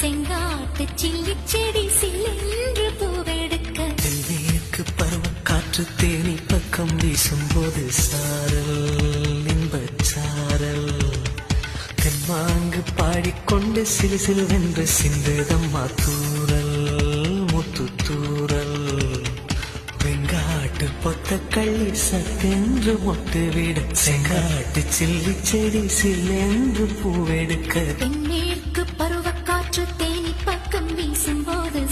செங்காட்டு chilli செடி சில்லென்று பூவெடுக்க தென்மேற்கு பருவக்காற்று தேனி பக்கம் வீசும்போது சாரல் இன்பச்சாரல் தென்மாங்கு பாடிக்கொண்டு சிலு சிலுவென்று சிந்துதம்மா தூரல் முத்து தூரல் வெங்காட்டு பொத்த கள்ளி சத்தென்று மொட்டு விட செங்காட்டு சில்லி செடி சில்லென்று பூவெடுக்க தென்மேற்கு பருவக்காற்று தேனி பக்கம் வீசும்போது